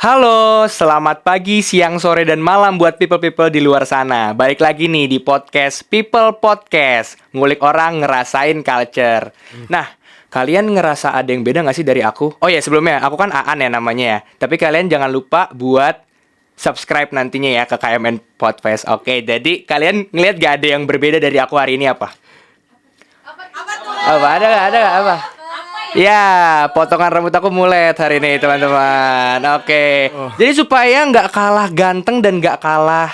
Halo, selamat pagi, siang, sore, dan malam buat people-people di luar sana. Balik lagi nih di podcast People Podcast. Ngulik orang, ngerasain culture. Nah, kalian ngerasa ada yang beda gak sih dari aku? Oh ya, sebelumnya, aku kan Aan ya namanya ya. Tapi kalian jangan lupa buat subscribe nantinya ya ke KMN Podcast. Oke, jadi kalian ngeliat gak ada yang berbeda dari aku hari ini apa? Apa? Ada gak? Ada gak? Apa? Ya, potongan rambut aku mulet hari ini teman-teman. Oke. Jadi supaya nggak kalah ganteng dan nggak kalah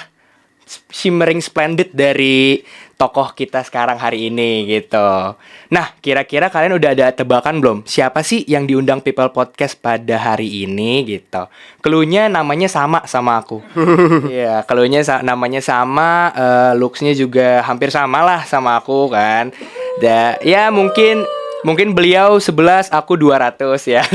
shimmering splendid dari tokoh kita sekarang hari ini gitu. Nah, kira-kira kalian udah ada tebakan belum? Siapa sih yang diundang People Podcast pada hari ini gitu? Cluenya namanya sama aku. Iya, cluenya namanya sama, looks-nya juga hampir sama lah sama aku kan. Ya mungkin beliau 11, aku 200 ya.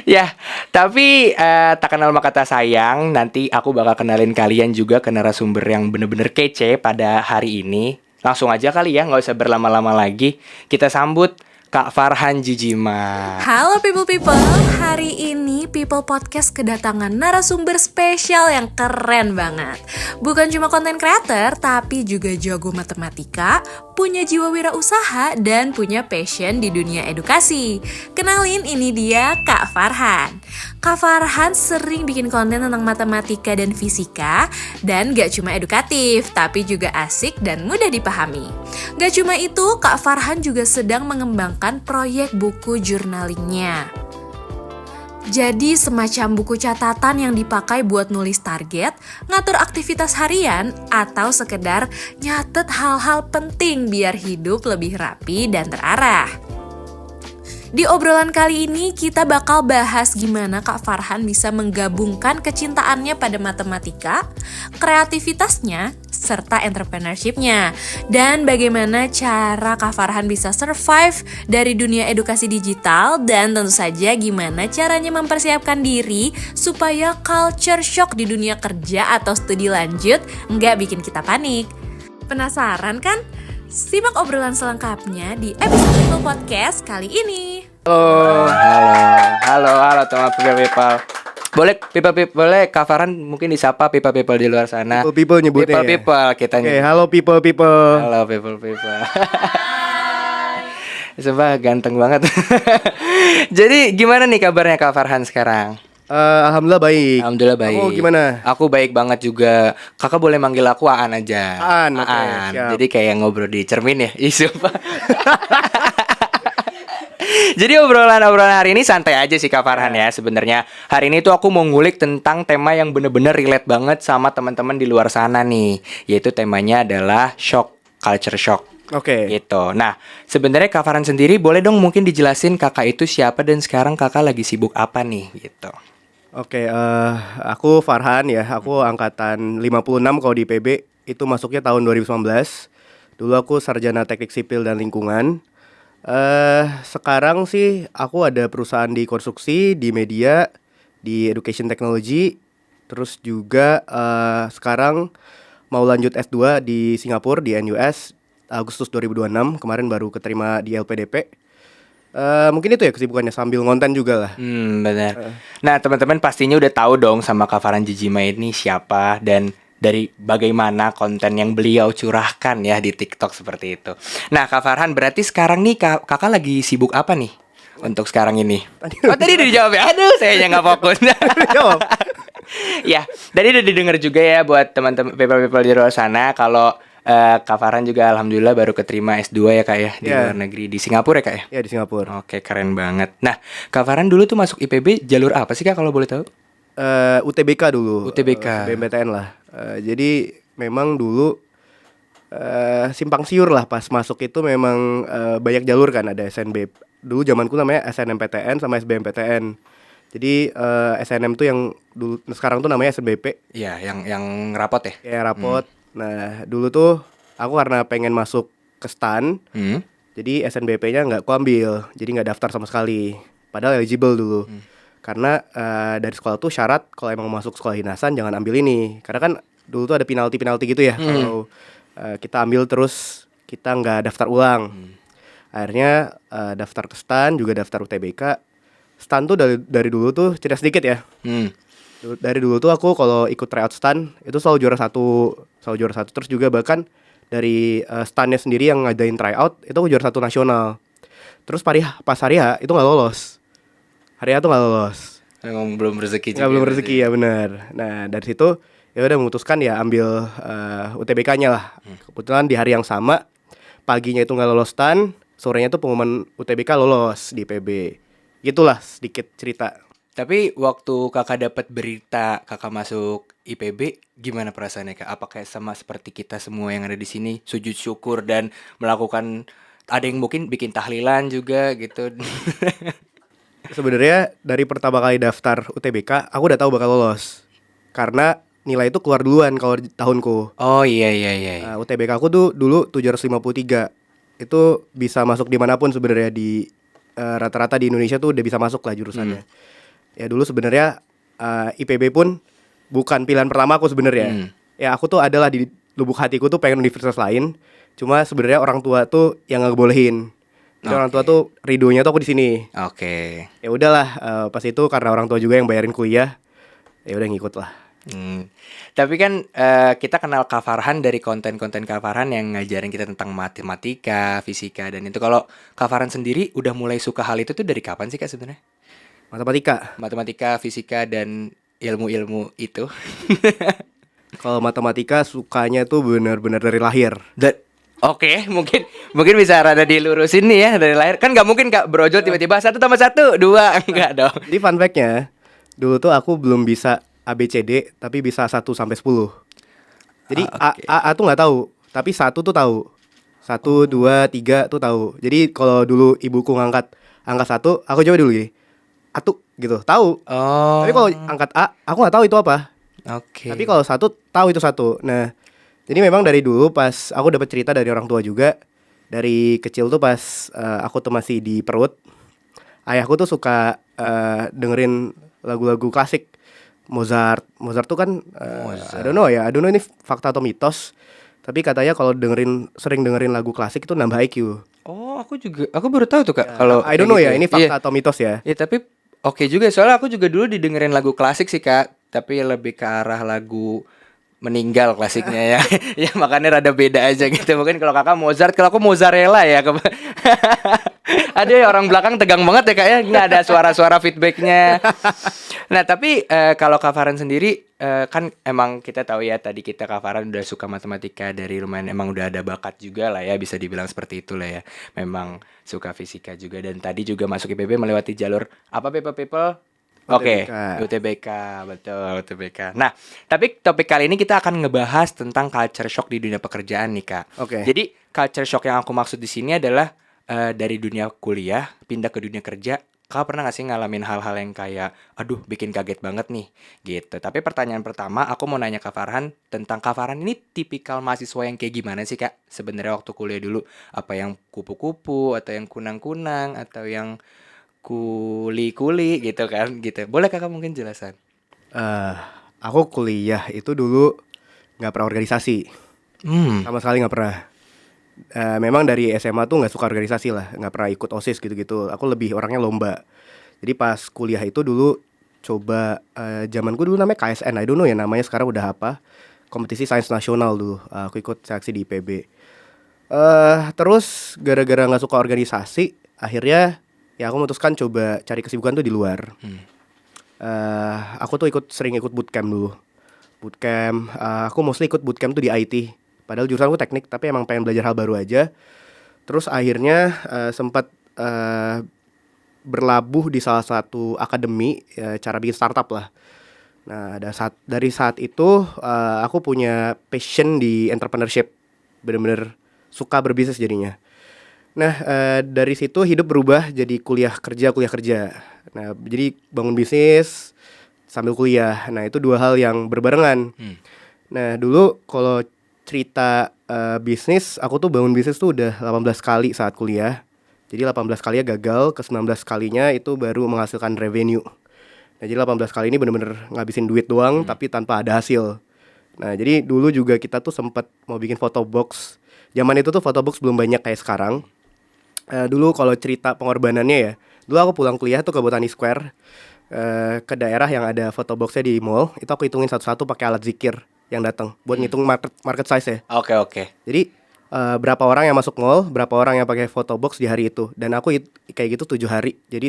Ya, tapi tak kenal maka kata sayang. Nanti aku bakal kenalin kalian juga ke narasumber yang bener-bener kece pada hari ini. Langsung aja kali ya, nggak usah berlama-lama lagi. Kita sambut Kak Farhan Jijima. Halo people, hari ini People Podcast kedatangan narasumber spesial yang keren banget. Bukan cuma konten creator, tapi juga jago matematika, punya jiwa wirausaha, dan punya passion di dunia edukasi. Kenalin, ini dia Kak Farhan. Kak Farhan sering bikin konten tentang matematika dan fisika, dan gak cuma edukatif, tapi juga asik dan mudah dipahami. Gak cuma itu, Kak Farhan juga sedang mengembangkan proyek buku jurnalingnya. Jadi semacam buku catatan yang dipakai buat nulis target, ngatur aktivitas harian, atau sekedar nyatet hal-hal penting biar hidup lebih rapi dan terarah. Di obrolan kali ini kita bakal bahas gimana Kak Farhan bisa menggabungkan kecintaannya pada matematika, kreativitasnya, serta entrepreneurship-nya. Dan bagaimana cara Kak Farhan bisa survive dari dunia edukasi digital, dan tentu saja gimana caranya mempersiapkan diri supaya culture shock di dunia kerja atau studi lanjut nggak bikin kita panik. Penasaran kan? Simak obrolan selengkapnya di episode People Podcast kali ini. Halo teman people. Boleh Kak Farhan mungkin disapa people di luar sana. People nyebutnya. People kita Oke, halo people. Halo people. Sumpah ganteng banget. Jadi gimana nih kabarnya Kak Farhan sekarang? Alhamdulillah baik. Alhamdulillah baik. Kamu gimana? Aku baik banget juga. Kakak boleh manggil aku Aan aja. Aan, oke, siap. Jadi kayak ngobrol di cermin ya. Sumpah. Jadi obrolan hari ini santai aja sih Kak Farhan ya. Sebenarnya hari ini tuh aku mau ngulik tentang tema yang bener-bener relate banget sama teman-teman di luar sana nih. Yaitu temanya adalah culture shock. Oke. Gitu. Nah, sebenarnya Kak Farhan sendiri boleh dong mungkin dijelasin kakak itu siapa dan sekarang kakak lagi sibuk apa nih gitu. Oke, aku Farhan ya. Aku angkatan 56 kalau di PB. Itu masuknya tahun 2019. Dulu aku sarjana teknik sipil dan lingkungan. Sekarang sih aku ada perusahaan di konstruksi, di media, di education technology. Terus juga sekarang mau lanjut S2 di Singapura, di NUS, Agustus 2026. Kemarin baru keterima di LPDP. Mungkin itu ya kesibukannya, sambil ngonten juga lah. Benar. Nah teman-teman pastinya udah tahu dong sama Kak Farhan Jijima ini siapa dan dari bagaimana konten yang beliau curahkan ya di TikTok seperti itu. Nah Kak Farhan berarti sekarang nih kakak lagi sibuk apa nih untuk sekarang ini? Tadi udah dijawab ya. Aduh saya nggak fokus. Ya tadi udah didengar juga ya buat teman-teman people di luar sana kalau Kak Farhan juga alhamdulillah baru keterima S2 ya Kak ya di luar negeri, di Singapura ya Kak ya? Ya di Singapura. Oke keren banget. Nah Kak Farhan dulu tuh masuk IPB jalur apa sih Kak kalau boleh tahu? UTBK dulu. UTBK. SBMPTN lah. Jadi memang dulu simpang siur lah pas masuk itu memang banyak jalur kan, ada SNB. Dulu zamanku namanya SNMPTN sama SBMPTN. Jadi SNM tuh yang dulu, sekarang tuh namanya SNBP. Iya, yang rapot ya? Ya rapot. Nah dulu tuh aku karena pengen masuk ke STAN, jadi SNBP-nya nggak kuambil, jadi nggak daftar sama sekali. Padahal eligible dulu. Karena dari sekolah tuh syarat kalau emang mau masuk sekolah dinasan jangan ambil ini. Karena kan dulu tuh ada penalti gitu ya. Kalau kita ambil terus kita nggak daftar ulang. Akhirnya daftar ke STAN, juga daftar UTBK. stan tuh dari dulu tuh cerita sedikit ya. Dari dulu tuh aku kalau ikut tryout stan itu selalu juara satu. Terus juga bahkan dari stannya sendiri yang ngadain tryout itu aku juara 1 nasional. Terus pas hari H itu nggak lolos. Hari H tuh nggak lolos. Memang belum rezeki juga. Nggak belum rezeki ya benar. Nah dari situ ya udah memutuskan ya ambil UTBK-nya lah. Kebetulan di hari yang sama paginya itu nggak lolos stan, sorenya tuh pengumuman UTBK lolos di PB. Gitulah sedikit cerita. Tapi waktu kakak dapat berita kakak masuk IPB, gimana perasaannya kak? Apakah sama seperti kita semua yang ada di sini, sujud syukur dan melakukan, ada yang mungkin bikin tahlilan juga gitu? Sebenarnya dari pertama kali daftar UTBK aku udah tahu bakal lolos. Karena nilai itu keluar duluan kalau di tahunku. Oh iya. UTBK aku tuh dulu 753. Itu bisa masuk dimanapun sebenarnya di rata-rata di Indonesia tuh udah bisa masuk lah jurusannya. Ya dulu sebenarnya IPB pun bukan pilihan pertama aku sebenarnya. Ya aku tuh adalah di lubuk hatiku tuh pengen universitas lain. Cuma sebenarnya orang tua tuh yang nggak bolehin. Jadi orang tua tuh ridonya tuh aku di sini. Oke. Ya udahlah, pas itu karena orang tua juga yang bayarin kuliah, ya udah ngikut lah. Tapi kan kita kenal Kak Farhan dari konten-konten Kak Farhan yang ngajarin kita tentang matematika, fisika, dan itu. Kalau Kak Farhan sendiri udah mulai suka hal itu tuh dari kapan sih kak sebenarnya? Matematika, fisika, dan ilmu-ilmu itu. Kalau matematika sukanya tuh benar-benar dari lahir. Oke, mungkin bisa rada dilurusin nih ya dari lahir. Kan nggak mungkin kak brojol tiba-tiba 1 tambah 1 2 enggak dong. Jadi fun fact-nya, dulu tuh aku belum bisa ABCD tapi bisa 1 sampai 10. Jadi Okay. A tuh nggak tahu, tapi 1 tuh tahu. 1, 2, 3 tuh tahu. Jadi kalau dulu ibuku ngangkat angka 1, aku coba dulu gini. Atu gitu, tahu. Oh. Tapi kalau angkat A, aku nggak tahu itu apa. Oke. Tapi kalau 1 tahu itu 1. Nah, jadi memang dari dulu pas aku dapat cerita dari orang tua juga. Dari kecil tuh pas aku tuh masih di perut, ayahku tuh suka dengerin lagu-lagu klasik. Mozart tuh kan I don't know ini fakta atau mitos. Tapi katanya kalau sering dengerin lagu klasik itu nambah IQ. Oh, aku baru tahu tuh kak. Kalau I don't know kayak ya, gitu. ini fakta Iya. atau mitos ya. Ya tapi oke juga, soalnya aku juga dulu didengerin lagu klasik sih kak, tapi lebih ke arah lagu meninggal klasiknya ya. Ya makanya rada beda aja gitu. Mungkin kalau kakak Mozart, kalau aku mozzarella ya. Ada ya orang belakang tegang banget ya kak ya, nggak ada suara-suara feedbacknya. Nah tapi kalau Kak Farhan sendiri kan emang kita tahu ya, tadi kita Kak Farhan udah suka matematika dari lumayan, emang udah ada bakat juga lah ya, bisa dibilang seperti itu lah ya. Memang suka fisika juga, dan tadi juga masuk IPB melewati jalur apa people? Oke, UTBK, betul UTBK. Nah, tapi topik kali ini kita akan ngebahas tentang culture shock di dunia pekerjaan nih kak. Oke. Jadi culture shock yang aku maksud di sini adalah dari dunia kuliah pindah ke dunia kerja. Kak pernah gak sih ngalamin hal-hal yang kayak aduh bikin kaget banget nih gitu. Tapi pertanyaan pertama aku mau nanya Kak Farhan tentang Kak Farhan ini tipikal mahasiswa yang kayak gimana sih kak sebenarnya waktu kuliah dulu? Apa yang kupu-kupu atau yang kunang-kunang atau yang kuli-kuli gitu kan gitu. Boleh kakak mungkin jelasan? Aku kuliah itu dulu nggak pernah organisasi, sama sekali nggak pernah. Memang dari SMA tuh nggak suka organisasi lah, nggak pernah ikut OSIS gitu-gitu. Aku lebih orangnya lomba. Jadi pas kuliah itu dulu coba zamanku dulu namanya KSN, I don't know ya namanya sekarang udah apa. Kompetisi sains nasional dulu. Aku ikut seleksi di IPB. Terus gara-gara nggak suka organisasi, akhirnya ya aku memutuskan coba cari kesibukan tuh di luar. Aku tuh sering ikut bootcamp dulu. Aku mostly ikut bootcamp tuh di IT. Padahal jurusan aku teknik, tapi emang pengen belajar hal baru aja. Terus akhirnya sempat berlabuh di salah satu akademi cara bikin startup lah. Nah, dari saat itu aku punya passion di entrepreneurship. Bener-bener suka berbisnis jadinya. Nah, dari situ hidup berubah jadi kuliah kerja. Nah, jadi bangun bisnis sambil kuliah. Nah, itu dua hal yang berbarengan. Nah, dulu kalau cerita bisnis, aku tuh bangun bisnis tuh udah 18 kali saat kuliah. Jadi 18 kalinya gagal, ke 19 kalinya itu baru menghasilkan revenue. Nah, jadi 18 kali ini bener-bener ngabisin duit doang tapi tanpa ada hasil. Nah, jadi dulu juga kita tuh sempat mau bikin photobox. Zaman itu tuh photobox belum banyak kayak sekarang. Dulu kalau cerita pengorbanannya ya, Dulu aku pulang kuliah tuh ke Botani Square, ke daerah yang ada photoboxnya di mall. Itu aku hitungin satu-satu pakai alat zikir yang datang buat ngitung market size ya. Oke. Jadi berapa orang yang masuk mall, berapa orang yang pakai photobox di hari itu. Dan aku kayak gitu 7 hari. Jadi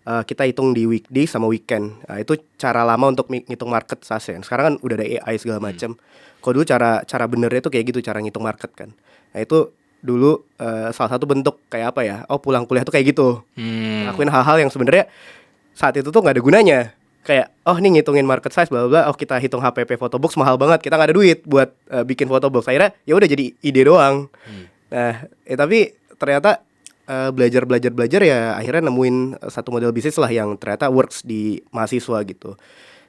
kita hitung di weekday sama weekend. Nah, itu cara lama untuk ngitung market size ya. Sekarang kan udah ada AI segala macam. Kalau dulu cara benernya tuh kayak gitu, cara ngitung market kan. Nah itu dulu salah satu bentuk kayak apa ya? Oh, pulang kuliah tuh kayak gitu. Lakuin hal-hal yang sebenarnya saat itu tuh nggak ada gunanya. Kayak nih ngitungin market size bla bla. Oh, kita hitung HPP photobox mahal banget. Kita nggak ada duit buat bikin photobox. Akhirnya ya udah jadi ide doang. Nah, tapi ternyata belajar ya akhirnya nemuin satu model bisnis lah yang ternyata works di mahasiswa gitu.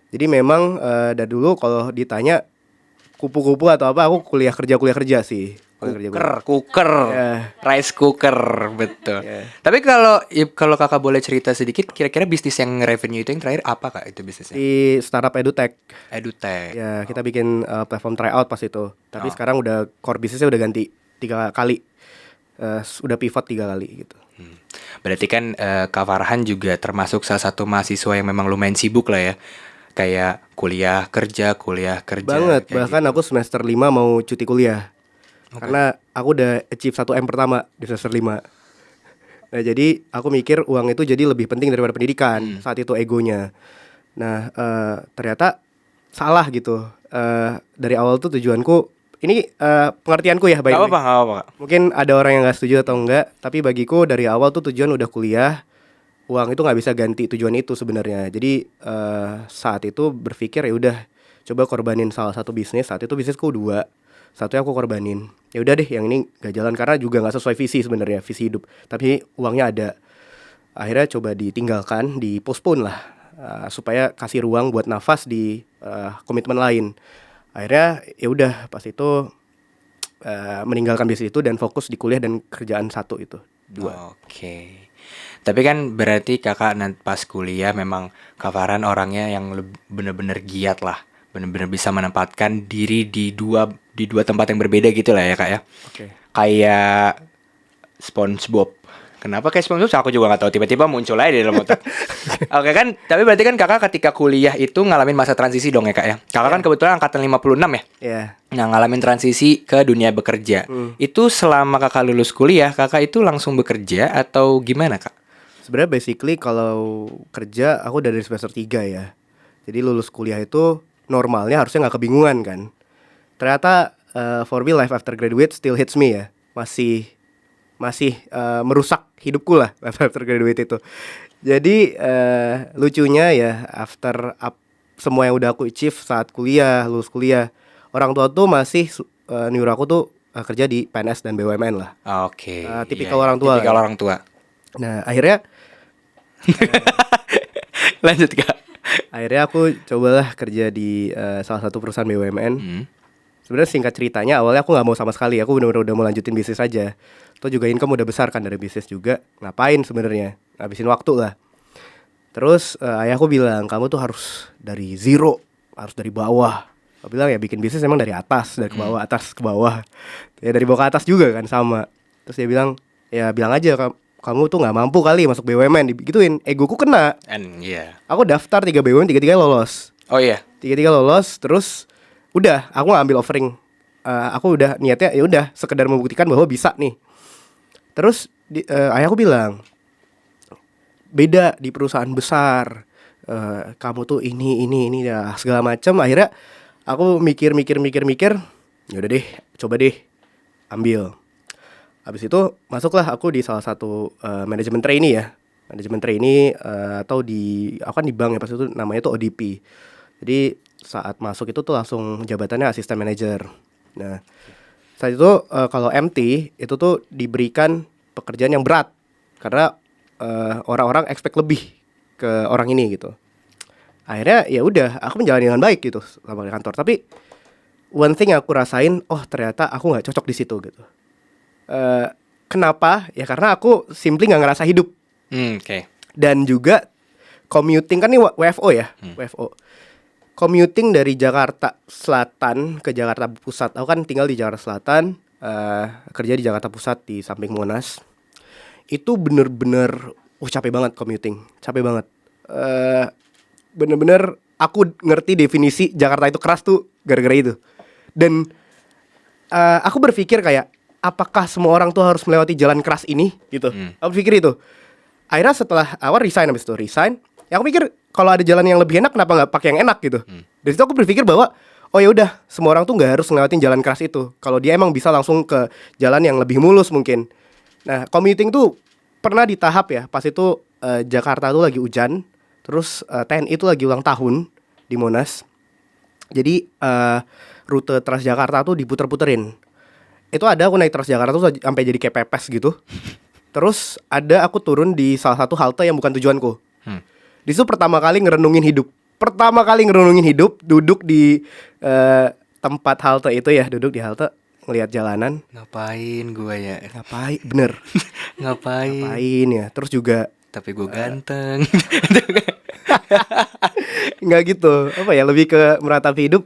Jadi memang dari dulu kalau ditanya kupu-kupu atau apa, aku kuliah kerja sih. Cooker, rice cooker, betul. Tapi kalau kakak boleh cerita sedikit, kira-kira bisnis yang revenue itu yang terakhir apa kak itu bisnisnya? Di startup edutech. Ya kita bikin platform tryout pas itu. Tapi sekarang udah core bisnisnya udah ganti 3 kali. Udah pivot 3 kali gitu. Berarti kan Kak Farhan juga termasuk salah satu mahasiswa yang memang lumayan sibuk lah ya. Kayak kuliah kerja. Banget, bahkan gitu. aku semester 5 mau cuti kuliah. Karena aku udah achieve 1M pertama di semester 5. Nah jadi aku mikir uang itu jadi lebih penting daripada pendidikan. Saat itu egonya. Nah ternyata salah gitu. Dari awal tuh tujuanku, ini pengertianku ya, by the way. Gak apa-apa. Mungkin ada orang yang gak setuju atau enggak, tapi bagiku dari awal tuh tujuan udah kuliah, uang itu gak bisa ganti tujuan itu sebenarnya. Jadi saat itu berpikir ya udah coba korbanin salah satu bisnis. Saat itu bisnisku 2, satunya aku korbanin. Ya udah deh, yang ini gak jalan karena juga gak sesuai visi sebenarnya, visi hidup. Tapi uangnya ada. Akhirnya coba ditinggalkan, dipostpone lah, supaya kasih ruang buat nafas di komitmen lain. Akhirnya ya udah pas itu meninggalkan bisnis itu dan fokus di kuliah dan kerjaan 1 itu 2. Oke. Tapi kan berarti kakak pas kuliah memang Kak Farhan orangnya yang bener-bener giat lah, bener-bener bisa menempatkan diri di dua tempat yang berbeda gitu lah ya kak ya. Oke. Kayak SpongeBob. Kenapa kayak SpongeBob? Aku juga nggak tahu. Tiba-tiba muncul aja di dalam otak. Oke kan. Tapi berarti kan kakak ketika kuliah itu ngalamin masa transisi dong ya kak ya. Kakak kan kebetulan angkatan 56 ya. Iya. Nah ngalamin transisi ke dunia bekerja. Itu selama kakak lulus kuliah, kakak itu langsung bekerja atau gimana kak? Sebenarnya basically kalau kerja aku udah dari semester 3 ya. Jadi lulus kuliah itu normalnya harusnya nggak kebingungan kan. Ternyata for me life after graduate still hits me ya. Masih merusak hidupku lah life after graduate itu. Jadi lucunya ya semua yang udah aku achieve saat lulus kuliah, orang tua tuh masih nyuruh aku tuh kerja di PNS dan BUMN lah. Oke. Tipikal orang tua. Tipikal orang tua. Nah akhirnya Lanjut kak. Akhirnya aku cobalah kerja di salah satu perusahaan BUMN. Sebenarnya singkat ceritanya awalnya aku nggak mau sama sekali. Aku benar-benar udah mau lanjutin bisnis aja. Itu juga income udah besar kan dari bisnis juga. Ngapain sebenarnya? Ngabisin waktu lah. Terus ayahku bilang kamu tuh harus dari zero, harus dari bawah. Aku bilang ya bikin bisnis emang dari atas, dari ke bawah, atas ke bawah. Ya dari bawah ke atas juga kan sama. Terus dia bilang ya bilang aja kamu tuh nggak mampu kali masuk BUMN, digituin. Egoku kena. Aku daftar 3 BUMN, 3-3 lolos. Oh iya. 3-3 lolos, terus udah aku nggak ambil offering. Aku udah niatnya ya udah sekedar membuktikan bahwa bisa nih. Terus ayahku bilang beda di perusahaan besar. Kamu tuh ini ya segala macam. Akhirnya aku mikir. Ya udah deh, coba deh ambil. Habis itu masuklah aku di salah satu manajemen trainee ya. Manajemen trainee atau aku kan di bank ya pas itu namanya tuh ODP. Jadi saat masuk itu tuh langsung jabatannya asisten manajer. Nah, saat itu kalau MT itu tuh diberikan pekerjaan yang berat karena orang-orang expect lebih ke orang ini gitu. Akhirnya ya udah aku menjalani dengan baik gitu selama di kantor. Tapi one thing yang aku rasain, ternyata aku nggak cocok di situ gitu. Kenapa? Ya karena aku simply nggak ngerasa hidup. Oke. Dan juga commuting kan ini WFO ya, WFO. Commuting dari Jakarta Selatan ke Jakarta Pusat. Aku kan tinggal di Jakarta Selatan, kerja di Jakarta Pusat di samping Monas. Itu bener-bener capek banget commuting, capek banget. Bener-bener aku ngerti definisi Jakarta itu keras tuh gara-gara itu. Dan aku berpikir kayak, apakah semua orang tuh harus melewati jalan keras ini gitu. Aku pikir itu. Akhirnya setelah awal resign, habis itu resign, ya aku pikir kalau ada jalan yang lebih enak, kenapa nggak pakai yang enak gitu. Dari situ aku berpikir bahwa oh ya udah, semua orang tuh nggak harus ngelewatin jalan keras itu. Kalau dia emang bisa langsung ke jalan yang lebih mulus mungkin. Nah, commuting tuh pernah di tahap ya, pas itu Jakarta tuh lagi hujan, terus TNI itu lagi ulang tahun di Monas. Jadi rute Transjakarta tuh diputer-puterin. Itu ada aku naik Transjakarta tuh sampai jadi kayak pepes gitu. Terus ada aku turun di salah satu halte yang bukan tujuanku. Di situ pertama kali ngerenungin hidup, duduk di tempat halte itu ya, duduk di halte ngelihat jalanan. Ngapain gue ya? Ngapain? Bener. Ngapain ya? Terus juga Tapi gue ganteng. nggak gitu. Apa ya? Lebih ke meratapi hidup.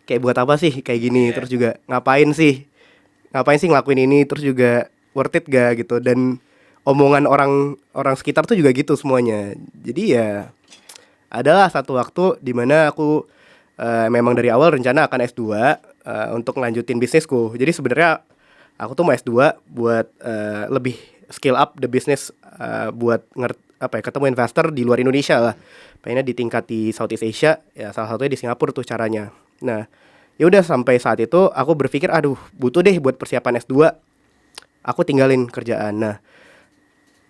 Kayak buat apa sih kayak gini? Terus juga ngapain sih ngelakuin ini? Terus juga worth it gak gitu? Dan omongan orang sekitar tuh juga gitu semuanya. Jadi ya adalah satu waktu dimana aku memang dari awal rencana akan S2 untuk ngelanjutin bisnisku. Jadi sebenarnya aku tuh mau S2 buat lebih scale up the business, buat ketemu investor di luar Indonesia lah. Pengennya di tingkat di Southeast Asia, ya salah satunya di Singapura tuh caranya. Nah, ya udah sampai saat itu aku berpikir aduh, butuh deh buat persiapan S2. Aku tinggalin kerjaan. Nah,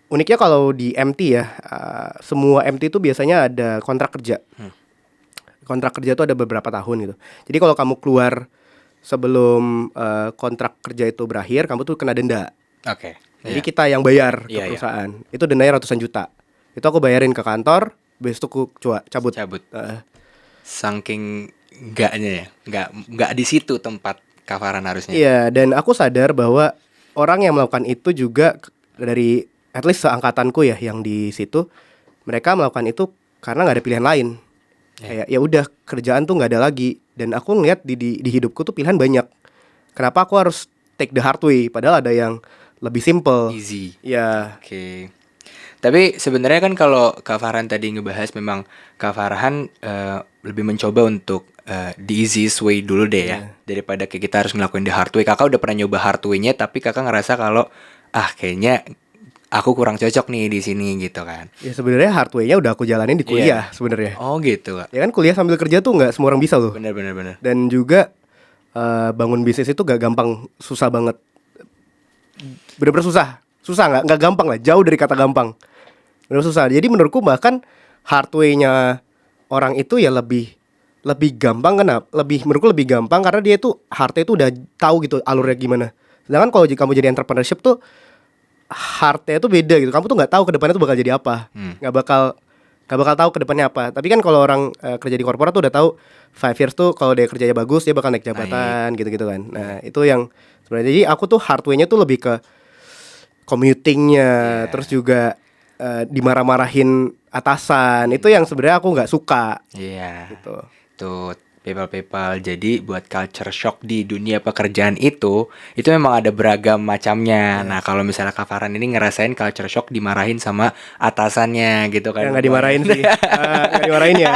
uniknya kalau di MT ya, semua MT itu biasanya ada kontrak kerja. Kontrak kerja itu ada beberapa tahun gitu. Jadi kalau kamu keluar sebelum kontrak kerja itu berakhir, kamu tuh kena denda. Oke. Jadi kita yang bayar ke Iya, perusahaan. Itu dendanya ratusan juta. Itu aku bayarin ke kantor, besok aku cabut. Saking enggaknya ya, enggak di situ tempat kafaran harusnya. Iya, dan aku sadar bahwa orang yang melakukan itu juga dari at least seangkatanku ya yang di situ, mereka melakukan itu karena nggak ada pilihan lain. Kayak ya udah, kerjaan tuh nggak ada lagi. Dan aku ngeliat di hidupku tuh pilihan banyak. Kenapa aku harus take the hard way? Padahal ada yang lebih simple. Easy. Ya. Oke. Tapi sebenarnya kan kalau Kak Farhan tadi ngebahas, memang Kak Farhan lebih mencoba untuk the easiest way dulu deh ya, daripada kayak kita harus ngelakuin the hard way. Kakak udah pernah nyoba hard way-nya, tapi kakak ngerasa kalau kayaknya aku kurang cocok nih di sini gitu kan. Ya sebenarnya hard way-nya udah aku jalanin di kuliah sebenarnya. Oh gitu, Kak. Ya kan kuliah sambil kerja tuh nggak semua orang bisa loh. Bener. Dan juga bangun bisnis itu gak gampang, susah banget. Bener-bener susah nggak gampang lah, jauh dari kata gampang. Bener susah. Jadi menurutku bahkan hard way-nya orang itu ya lebih gampang. Kenapa? Menurutku lebih gampang karena dia itu hard-nya itu udah tahu gitu alurnya gimana. Sedangkan kalau kamu jadi entrepreneurship tuh hard-nya itu beda gitu. Kamu tuh nggak tahu ke depannya tuh bakal jadi apa. Nggak bakal tahu ke depannya apa. Tapi kan kalau orang kerja di korporat tuh udah tahu 5 years tuh kalau dia kerjanya bagus dia bakal naik jabatan gitu-gitu kan. Nah, itu yang sebenarnya, jadi aku tuh hard way-nya tuh lebih ke commuting-nya, terus juga dimarah-marahin atasan. Itu yang sebenarnya aku nggak suka. Iya. Gitu. Tuh, PayPal. Jadi buat culture shock di dunia pekerjaan itu memang ada beragam macamnya. Nah, kalau misalnya Kak Farhan ini ngerasain culture shock dimarahin sama atasannya gitu kan. Ya nggak dimarahin sih. Nggak dimarahin ya.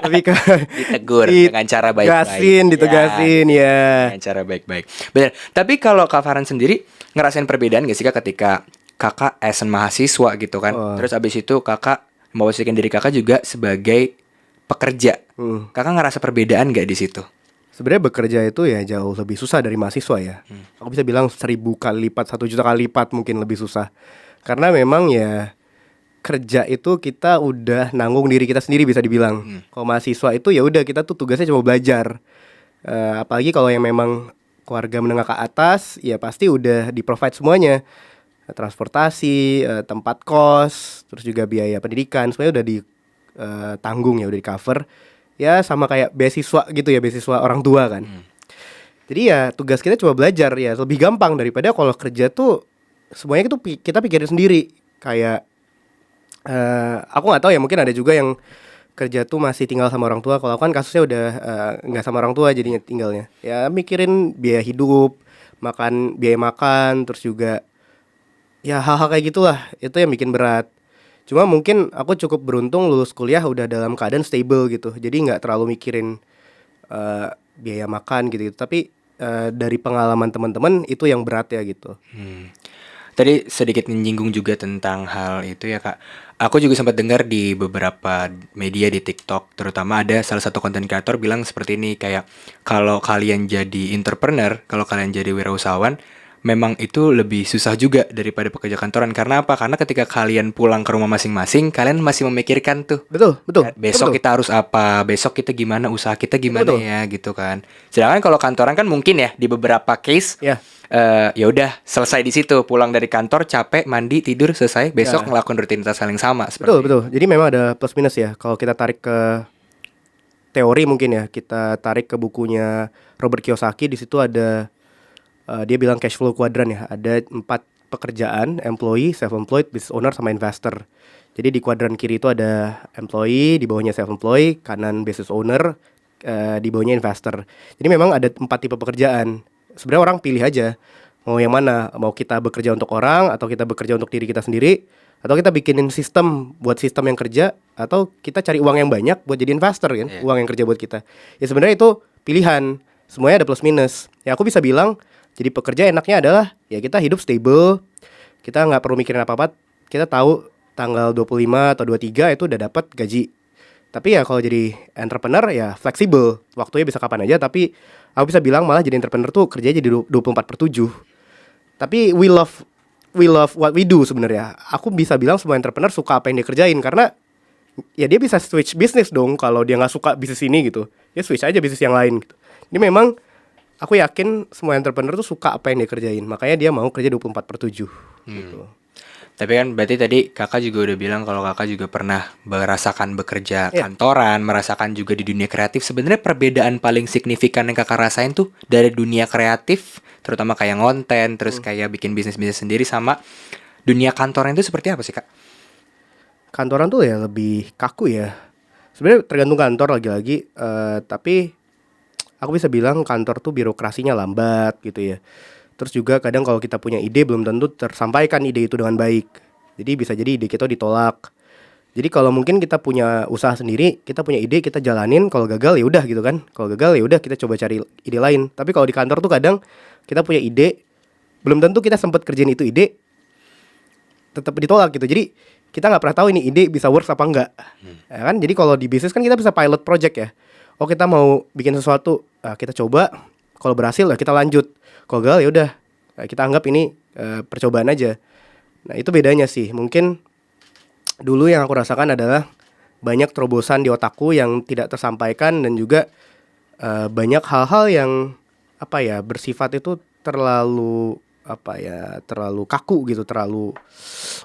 Lebih ke ditegur dengan cara baik-baik. Ditegasin ya. Dengan cara baik-baik. Benar. Tapi kalau Kak Farhan sendiri ngerasain perbedaan gak sih Kak ketika kakak as mahasiswa gitu kan? Terus abis itu kakak memposisikan diri kakak juga sebagai pekerja. Kakak ngerasa perbedaan gak di situ? Sebenarnya bekerja itu ya jauh lebih susah dari mahasiswa ya. Aku bisa bilang 1000 kali lipat, 1 juta kali lipat mungkin lebih susah. Karena memang ya kerja itu kita udah nanggung diri kita sendiri bisa dibilang. Kalau mahasiswa itu ya udah, kita tuh tugasnya cuma belajar. Apalagi kalau yang memang keluarga menengah ke atas, ya pasti udah di-provide semuanya. Transportasi, tempat kos, terus juga biaya pendidikan, semuanya udah ditanggung ya, udah di-cover. Ya sama kayak beasiswa gitu ya, beasiswa orang tua kan. Jadi ya tugas kita cuma belajar, ya lebih gampang daripada kalau kerja tuh semuanya itu kita pikirin sendiri. Kayak aku nggak tahu ya, mungkin ada juga yang kerja tuh masih tinggal sama orang tua. Kalau aku kan kasusnya udah nggak sama orang tua jadinya tinggalnya. Ya mikirin biaya hidup, biaya makan, terus juga ya hal-hal kayak gitulah. Itu yang bikin berat. Cuma mungkin aku cukup beruntung lulus kuliah udah dalam keadaan stable gitu. Jadi nggak terlalu mikirin biaya makan gitu. Tapi dari pengalaman teman-teman itu yang berat ya gitu. Tadi sedikit menyinggung juga tentang hal itu ya Kak. Aku juga sempat dengar di beberapa media di TikTok, terutama ada salah satu content creator bilang seperti ini, kayak kalau kalian jadi entrepreneur, kalau kalian jadi wirausahawan, memang itu lebih susah juga daripada pekerja kantoran. Karena apa? Karena ketika kalian pulang ke rumah masing-masing, kalian masih memikirkan tuh, Betul. besok Betul. kita harus apa, besok kita gimana, usaha kita gimana Betul. ya gitu kan. Sedangkan kalau kantoran kan mungkin ya di beberapa case Ya. ya udah selesai di situ, pulang dari kantor capek, mandi, tidur, selesai, besok Ya. ngelakuin rutinitas hal yang sama Betul, seperti betul. Jadi memang ada plus minus ya. Kalau kita tarik ke teori mungkin ya, kita tarik ke bukunya Robert Kiyosaki, di situ ada dia bilang cash flow quadrant ya. Ada 4 pekerjaan, employee, self-employed, business owner, sama investor. Jadi di kuadran kiri itu ada employee, di bawahnya self-employed, kanan business owner, di bawahnya investor. Jadi memang ada 4 tipe pekerjaan. Sebenarnya orang pilih aja mau yang mana, mau kita bekerja untuk orang atau kita bekerja untuk diri kita sendiri, atau kita bikinin sistem buat sistem yang kerja, atau kita cari uang yang banyak buat jadi investor kan, uang yang kerja buat kita. Ya sebenarnya itu pilihan, semuanya ada plus minus. Ya aku bisa bilang jadi pekerja enaknya adalah ya kita hidup stable, kita nggak perlu mikirin apa-apa, kita tahu tanggal 25 atau 23 itu udah dapat gaji. Tapi ya kalau jadi entrepreneur ya fleksibel, waktunya bisa kapan aja. Tapi aku bisa bilang malah jadi entrepreneur tuh kerjanya jadi 24/7. Tapi we love what we do sebenarnya. Aku bisa bilang semua entrepreneur suka apa yang dia kerjain, karena ya dia bisa switch bisnis dong. Kalau dia nggak suka bisnis ini gitu, ya switch aja bisnis yang lain gitu. Ini memang aku yakin semua entrepreneur tuh suka apa yang dia kerjain, makanya dia mau kerja 24/7 gitu. Tapi kan berarti tadi kakak juga udah bilang kalau kakak juga pernah merasakan bekerja Iya. kantoran, merasakan juga di dunia kreatif. Sebenarnya perbedaan paling signifikan yang kakak rasain tuh dari dunia kreatif, terutama kayak ngonten, terus kayak bikin bisnis-bisnis sendiri, sama dunia kantoran itu seperti apa sih kak? Kantoran tuh ya lebih kaku ya. Sebenarnya tergantung kantor lagi-lagi, tapi aku bisa bilang kantor tuh birokrasinya lambat gitu ya. Terus juga kadang kalau kita punya ide belum tentu tersampaikan ide itu dengan baik. Jadi bisa jadi ide kita ditolak. Jadi kalau mungkin kita punya usaha sendiri, kita punya ide, kita jalanin, kalau gagal ya udah gitu kan. Kalau gagal ya udah kita coba cari ide lain. Tapi kalau di kantor tuh kadang kita punya ide, belum tentu kita sempat kerjain itu ide, tetap ditolak gitu. Jadi kita nggak pernah tahu ini ide bisa works apa enggak. Ya kan? Jadi kalau di bisnis kan kita bisa pilot project ya. Oh kita mau bikin sesuatu, kita coba. Kalau berhasil ya kita lanjut. Kalau gagal ya udah, kita anggap ini percobaan aja. Nah itu bedanya sih. Mungkin dulu yang aku rasakan adalah banyak terobosan di otakku yang tidak tersampaikan, dan juga banyak hal-hal yang bersifat itu terlalu terlalu kaku gitu, terlalu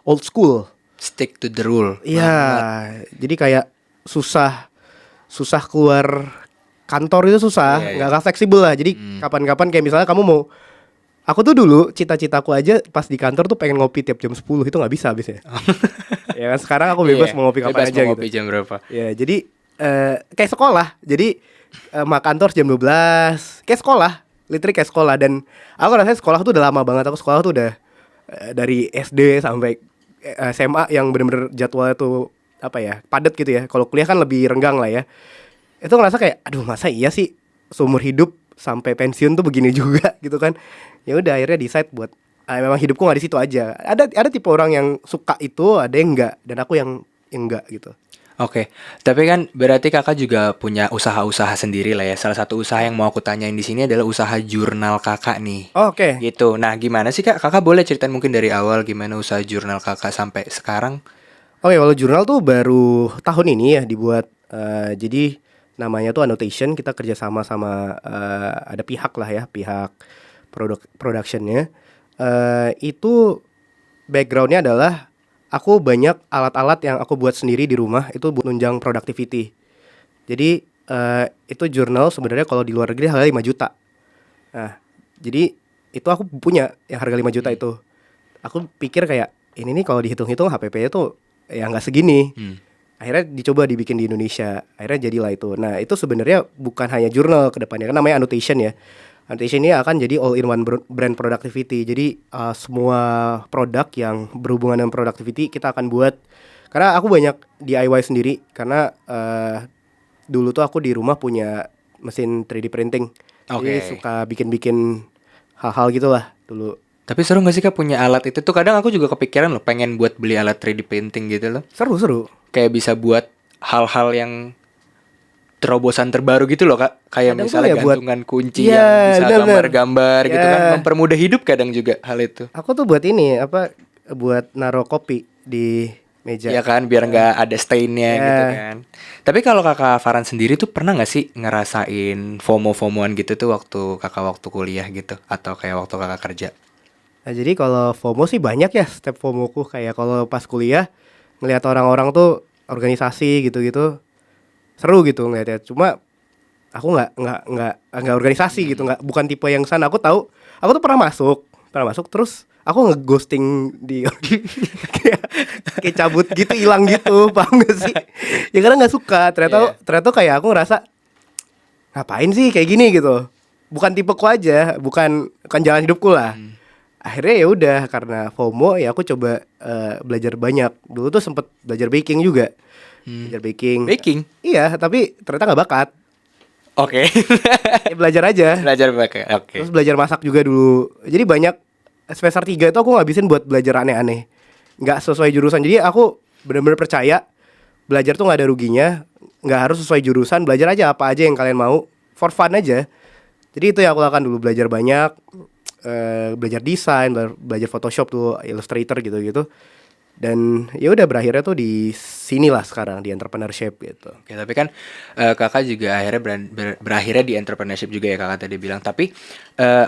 old school. Stick to the rule. Iya, jadi kayak susah keluar kantor itu susah, nggak fleksibel lah. Jadi kapan-kapan kayak misalnya kamu mau, aku tuh dulu cita-citaku aja pas di kantor tuh pengen ngopi tiap jam 10, itu nggak bisa habisnya. Ya kan sekarang aku bebas mau ngopi kapan bebas aja mau gitu. ngopi jam berapa? Ya jadi kayak sekolah. Jadi kantor jam 12, kayak sekolah, literally kayak sekolah. Dan aku rasanya sekolah tuh udah lama banget. Aku sekolah tuh udah dari SD sampai SMA yang bener-bener jadwalnya tuh padat gitu ya. Kalau kuliah kan lebih renggang lah ya. Itu ngerasa kayak aduh masa iya sih seumur hidup sampai pensiun tuh begini juga gitu kan. Ya udah akhirnya decide buat memang hidupku nggak di situ aja. Ada tipe orang yang suka itu, ada yang enggak, dan aku yang enggak gitu. Oke, tapi kan berarti kakak juga punya usaha-usaha sendiri lah ya. Salah satu usaha yang mau aku tanyain di sini adalah usaha jurnal kakak nih. Oke. Gitu. Nah, gimana sih kak? Kakak boleh ceritain mungkin dari awal gimana usaha jurnal kakak sampai sekarang? Oke, kalau jurnal tuh baru tahun ini ya dibuat. Jadi namanya tuh Annotation. Kita kerjasama sama ada pihak lah ya, pihak productionnya. Itu backgroundnya adalah aku banyak alat-alat yang aku buat sendiri di rumah itu buat nunjang productivity. Jadi itu jurnal sebenarnya kalau di luar negeri harga 5 juta. Nah, jadi itu aku punya yang harga 5 juta itu. Aku pikir kayak ini nih kalau dihitung-hitung HPP-nya tuh ya nggak segini. Akhirnya dicoba dibikin di Indonesia. Akhirnya jadilah itu. Nah, itu sebenarnya bukan hanya jurnal ke depannya, kan namanya Annotation ya. Annotation ini akan jadi all in one brand productivity. Jadi semua produk yang berhubungan dengan productivity kita akan buat Karena aku banyak DIY sendiri. Karena dulu tuh aku di rumah punya mesin 3D printing. Jadi Oke. suka bikin-bikin hal-hal gitulah dulu. Tapi seru gak sih Kak punya alat itu tuh? Kadang aku juga kepikiran loh pengen buat beli alat 3D printing gitu loh. Seru. Kayak bisa buat hal-hal yang terobosan terbaru gitu loh Kak. Kayak Kadang tuh misalnya ya buat- gantungan kunci Iya, yang bisa benar-benar. gambar-gambar gitu kan. Iya. Mempermudah hidup kadang juga hal itu. Aku tuh buat ini buat naro kopi di meja. Iya kan, biar nggak ada stainnya Ya. gitu kan. Tapi kalau Kakak Farhan sendiri tuh pernah nggak sih ngerasain FOMO-FOMOan gitu tuh waktu kuliah gitu, atau kayak waktu Kakak kerja? Nah, jadi kalau FOMO sih banyak ya step FOMOku. Kayak kalau pas kuliah ngelihat orang-orang tuh organisasi gitu-gitu seru gitu ngeliatnya. Cuma aku nggak organisasi gitu, bukan tipe yang sana. Aku tuh pernah masuk terus aku ngeghosting di kayak cabut gitu, hilang gitu. Paham gak sih? Ya karena nggak suka. Ternyata kayak aku ngerasa ngapain sih kayak gini gitu. Bukan tipeku aja, bukan jalan hidupku lah. Akhirnya ya udah, karena FOMO ya aku coba belajar banyak. Dulu tuh sempet belajar baking juga. Belajar baking. Baking? Iya, tapi ternyata nggak bakat. Oke. Ya belajar aja. Belajar pakai. Oke. Terus belajar masak juga dulu. Jadi banyak semester 3 itu aku ngabisin buat belajar aneh-aneh. Nggak sesuai jurusan. Jadi aku benar-benar percaya belajar tuh nggak ada ruginya. Nggak harus sesuai jurusan. Belajar aja apa aja yang kalian mau. For fun aja. Jadi itu yang aku lakukan dulu. Belajar banyak. Belajar desain, belajar Photoshop tuh, Illustrator gitu-gitu. Dan ya udah berakhirnya tuh di sinilah sekarang di entrepreneurship gitu. Oke, tapi kan Kakak juga akhirnya berakhirnya di entrepreneurship juga ya Kakak tadi bilang. Tapi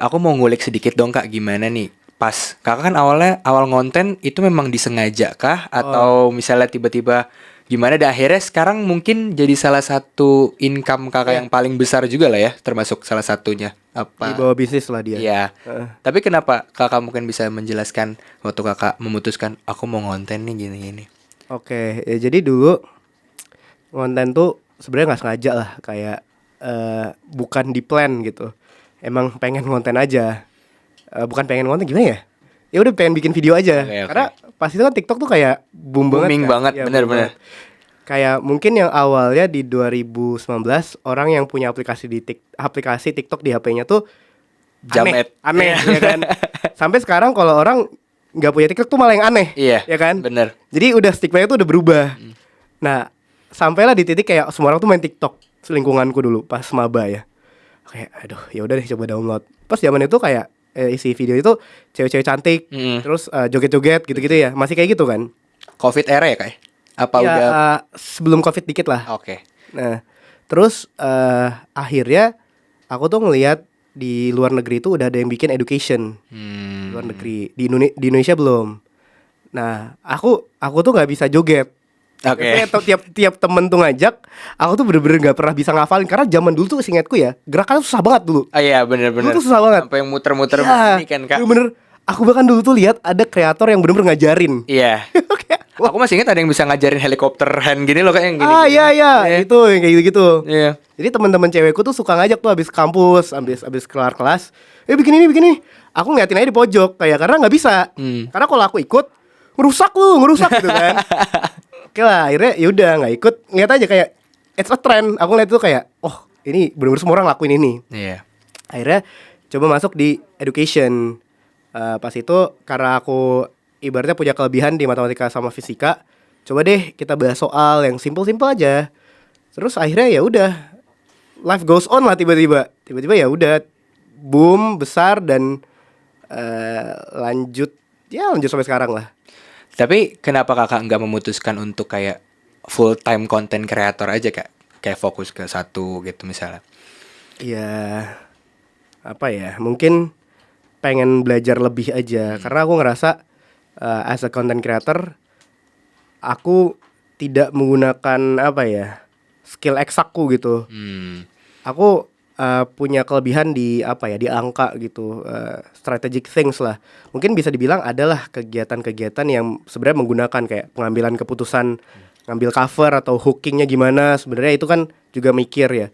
aku mau ngulik sedikit dong Kak, gimana nih? Pas Kakak kan awal ngonten itu memang disengaja kah? Atau misalnya tiba-tiba gimana, dan akhirnya sekarang mungkin jadi salah satu income Kakak yang paling besar juga lah ya, termasuk salah satunya. Di Apa? bawah bisnis lah dia. Iya. Tapi kenapa Kakak mungkin bisa menjelaskan waktu Kakak memutuskan aku mau ngonten nih gini-gini? Oke, ya jadi dulu konten tuh sebenarnya nggak sengaja lah, kayak bukan di plan gitu. Emang pengen konten aja. Bukan pengen konten, gimana ya? Ya udah pengen bikin video aja. Oke. Karena pas itu kan TikTok tuh kayak Booming banget, Ya, bener-bener. boom banget. Kayak mungkin yang awalnya di 2019 orang yang punya aplikasi TikTok di HP-nya tuh Jamet. aneh ya kan. Sampai sekarang kalau orang nggak punya TikTok tuh malah yang aneh. Iya, ya kan? bener. Jadi udah stigma-nya tuh udah berubah. Nah, sampailah di titik kayak semua orang tuh main TikTok, selingkunganku dulu pas maba ya. Kayak aduh, ya udah deh coba download. Pas zaman itu kayak isi video itu cewek-cewek cantik, terus joget-joget gitu-gitu ya. Masih kayak gitu kan? Covid era ya Kak? Apa Ya, udah? sebelum Covid dikit lah. Oke. Nah, terus akhirnya aku tuh ngelihat di luar negeri tuh udah ada yang bikin education. Luar negeri. Di Indonesia belum. Nah, aku tuh nggak bisa joget. Oke. Biasanya tiap temen tuh ngajak, aku tuh bener-bener nggak pernah bisa ngafalin karena zaman dulu tuh seingatku ya gerakannya susah banget dulu. Oh iya, bener-bener. Dulu tuh susah banget. Sampai yang muter-muter Iya, ini kan Kak? bener-bener. Aku bahkan dulu tuh lihat ada kreator yang bener-bener ngajarin. Iya. Aku masih ingat ada yang bisa ngajarin helikopter hand gini loh Kak, yang gini. Iya, itu yang kayak gitu-gitu. Iya. Jadi teman-teman cewekku tuh suka ngajak tuh habis kampus, habis kelar kelas, bikin ini. Aku ngeliatin aja di pojok kayak karena nggak bisa. Karena kalau aku ikut ngerusak gitu kan. Oke lah, akhirnya yaudah nggak ikut, ngeliat aja kayak it's a trend. Aku ngeliat tuh kayak, oh ini bener-bener semua orang lakuin ini. Iya. Akhirnya coba masuk di education. Pas itu karena aku ibaratnya punya kelebihan di matematika sama fisika, coba deh kita bahas soal yang simple-simple aja. Terus akhirnya ya udah, life goes on lah tiba-tiba ya udah boom besar dan lanjut sampai sekarang lah. Tapi kenapa Kakak nggak memutuskan untuk kayak full time content creator aja Kak? Kayak fokus ke satu gitu misalnya. Ya apa ya, mungkin pengen belajar lebih aja. Karena aku ngerasa as a content creator aku tidak menggunakan skill eksakku gitu. Aku punya kelebihan di di angka gitu, strategic things lah. Mungkin bisa dibilang adalah kegiatan-kegiatan yang sebenarnya menggunakan kayak pengambilan keputusan, ngambil cover atau hookingnya gimana. Sebenarnya itu kan juga mikir ya.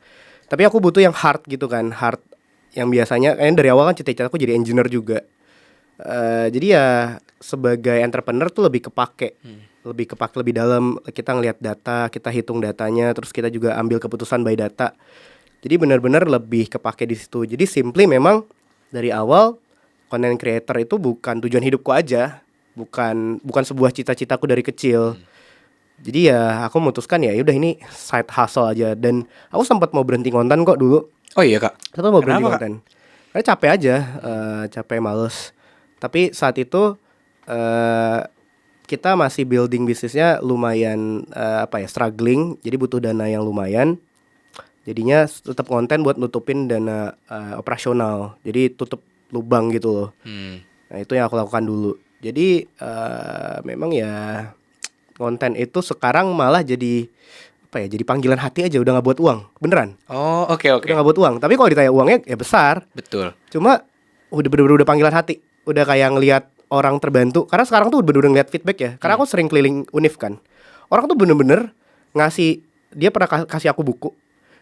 Tapi aku butuh yang hard gitu kan, hard yang biasanya kayaknya dari awal kan cita-citaku jadi engineer juga. Jadi ya sebagai entrepreneur tuh lebih kepake lebih kepake lebih dalam. Kita ngelihat data, kita hitung datanya, terus kita juga ambil keputusan by data. Jadi benar-benar lebih kepake di situ. Jadi simply memang dari awal content creator itu bukan tujuan hidupku aja, bukan sebuah cita-citaku dari kecil. Jadi ya aku memutuskan ya udah ini side hustle aja, dan aku sempat mau berhenti konten kok dulu. Oh iya kak. Sempat mau berhenti Kenapa, Kak? konten. Karena capek aja, capek males. Tapi saat itu kita masih building bisnisnya lumayan struggling, jadi butuh dana yang lumayan. Jadinya tetap konten buat nutupin dana operasional. Jadi tutup lubang gitu loh. Nah itu yang aku lakukan dulu. Jadi memang ya konten itu sekarang malah jadi jadi panggilan hati aja, udah nggak buat uang, beneran. Oh oke. Udah nggak buat uang. Tapi kalau ditanya uangnya ya besar. Betul. Cuma udah bener-bener udah panggilan hati. Udah kayak ngelihat orang terbantu. Karena sekarang tuh bener-bener ngeliat feedback ya. Karena aku sering keliling Univ kan. Orang tuh bener-bener ngasih, dia pernah kasih aku buku.